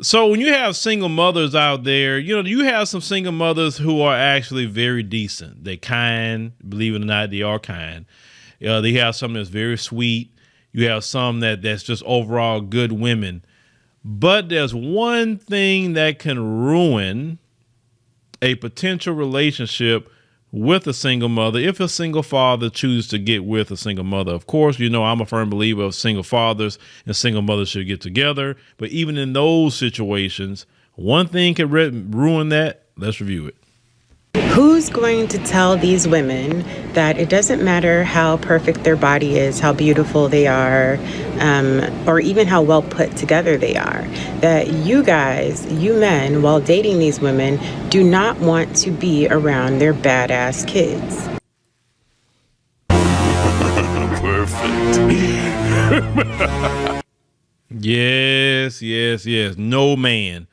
So when you have single mothers out there, you have some single mothers who are actually very decent. They kind, believe it or not, they are kind. They have some that's very sweet. You have some that's just overall good women. But there's one thing that can ruin a potential relationship with a single mother if a single father chooses to get with a single mother. Of course, I'm a firm believer of single fathers and single mothers should get together. But even in those situations, one thing can ruin that. Let's review it. Who's going to tell these women that it doesn't matter how perfect their body is, how beautiful they are, or even how well put together they are, that you guys, you men, while dating these women, do not want to be around their badass kids? Perfect. Yes. No man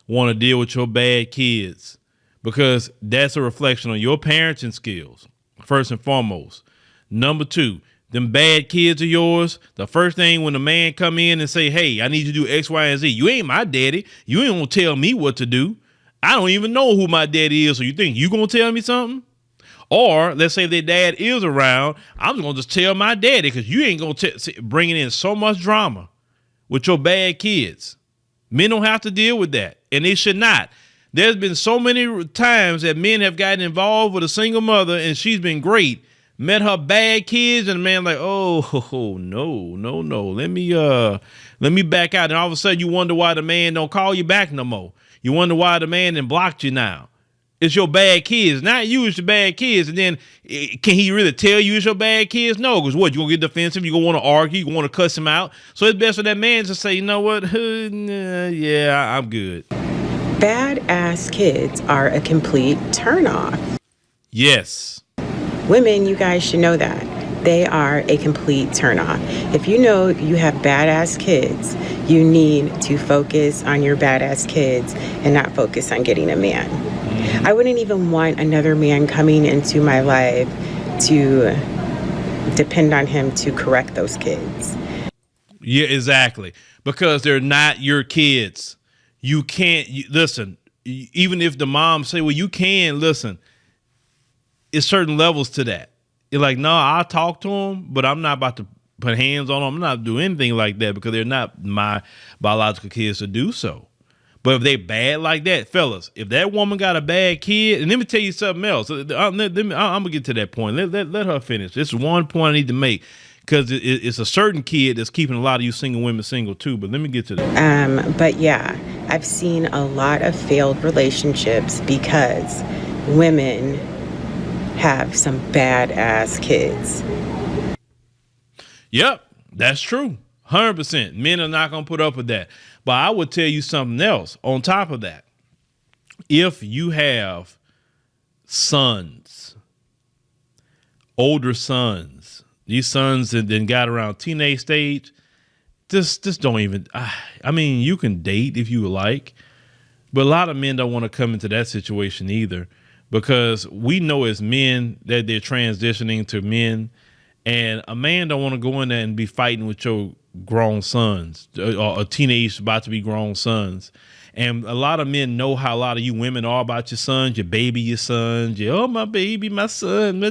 want to deal with your bad kids. Because that's a reflection on your parenting skills, first and foremost. Number two, them bad kids of yours, the first thing when a man come in and say, hey, I need you to do X, Y, and Z. You ain't my daddy. You ain't gonna tell me what to do. I don't even know who my daddy is. So you think you gonna tell me something? Or let's say their dad is around. I'm just gonna just tell my daddy because you ain't gonna bringing in so much drama with your bad kids. Men don't have to deal with that, and they should not. There's been so many times that men have gotten involved with a single mother and she's been great, met her bad kids, and the man like, oh no. Let me back out. And all of a sudden you wonder why the man don't call you back no more. You wonder why the man then blocked you now. It's your bad kids, not you, it's your bad kids. And then can he really tell you it's your bad kids? No, because what, you gonna get defensive, you gonna want to argue, you gonna want to cuss him out. So it's best for that man to say, you know what, yeah, I'm good. Badass kids are a complete turnoff. Yes. Women, you guys should know that. They are a complete turnoff. If you know you have badass kids, you need to focus on your badass kids and not focus on getting a man. I wouldn't even want another man coming into my life to depend on him to correct those kids. Yeah, exactly. Because they're not your kids. You can't listen. Even if the mom say, well, you can listen, it's certain levels to that. You're like, no, I'll talk to them, but I'm not about to put hands on them. I'm not doing anything like that because they're not my biological kids to do so. But if they bad like that, fellas, if that woman got a bad kid, and let me tell you something else. I'm gonna get to that point. Let her finish. This is one point I need to make. Because it's a certain kid that's keeping a lot of you single women single too. But let me get to that. But yeah, I've seen a lot of failed relationships because women have some badass kids. Yep, that's true. 100%. Men are not going to put up with that. But I would tell you something else on top of that. If you have sons, older sons, these sons that then got around teenage stage, just don't even, I mean, you can date if you like, but a lot of men don't want to come into that situation either because we know as men that they're transitioning to men, and a man don't want to go in there and be fighting with your grown sons or a teenage about to be grown sons. And a lot of men know how a lot of you women are about your sons, your baby, your sons, oh, my baby, my son.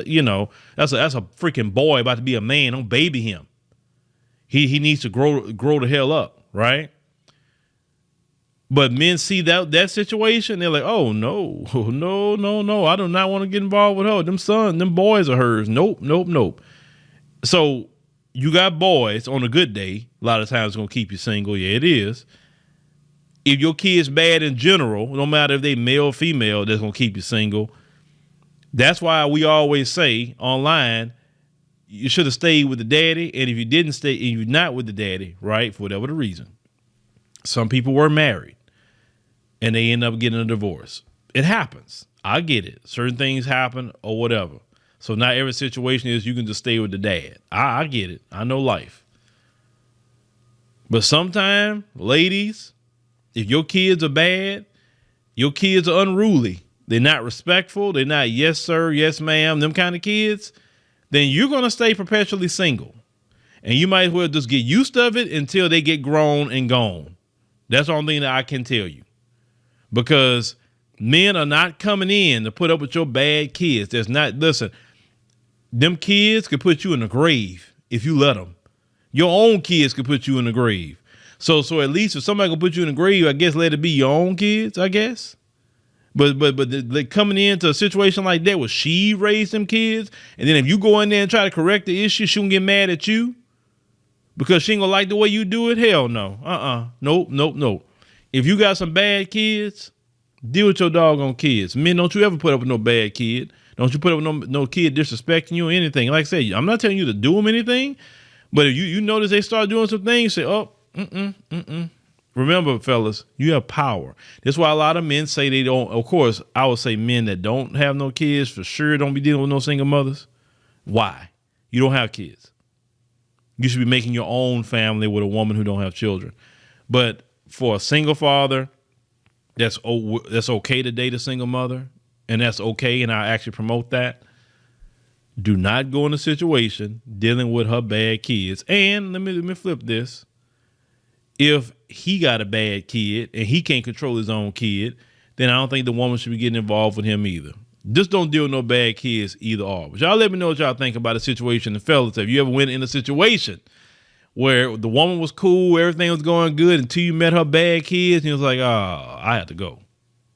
You know, that's a freaking boy about to be a man. Don't baby him. He needs to grow the hell up, right? But men see that situation, they're like, oh no, I do not want to get involved with her. Them boys are hers. Nope. So you got boys on a good day. A lot of times it's gonna keep you single. Yeah, it is. If your kid's bad in general, no matter if they male or female, that's gonna keep you single. That's why we always say online, you should have stayed with the daddy. And if you didn't stay, and you're not with the daddy, right, for whatever the reason, some people were married and they end up getting a divorce. It happens. I get it. Certain things happen or whatever. So not every situation is you can just stay with the dad. I get it. I know life. But sometimes, ladies, if your kids are bad, your kids are unruly, they're not respectful, they're not yes, sir, yes, ma'am, them kind of kids, then you're going to stay perpetually single. And you might as well just get used to it until they get grown and gone. That's the only thing that I can tell you. Because men are not coming in to put up with your bad kids. There's not, listen, them kids could put you in the grave if you let them. Your own kids could put you in the grave. So at least if somebody can put you in the grave, I guess let it be your own kids, I guess. But coming into a situation like that where she raised them kids, and then if you go in there and try to correct the issue, she gonna get mad at you because she ain't gonna like the way you do it. Hell no. Nope. If you got some bad kids, deal with your doggone kids. Men, don't you ever put up with no bad kid. Don't you put up with no kid disrespecting you or anything. Like I said, I'm not telling you to do them anything, but if you notice they start doing some things, say, oh, Remember, fellas, you have power. That's why a lot of men say they don't. Of course, I would say men that don't have no kids for sure don't be dealing with no single mothers. Why? You don't have kids. You should be making your own family with a woman who don't have children. But for a single father, that's okay to date a single mother, and that's okay, and I actually promote that. Do not go in a situation dealing with her bad kids. And let me flip this. If he got a bad kid and he can't control his own kid, then I don't think the woman should be getting involved with him either. Just don't deal with no bad kids either or. But y'all let me know what y'all think about the situation. And fellas, have you ever went in a situation where the woman was cool, everything was going good until you met her bad kids and you was like, oh, I have to go.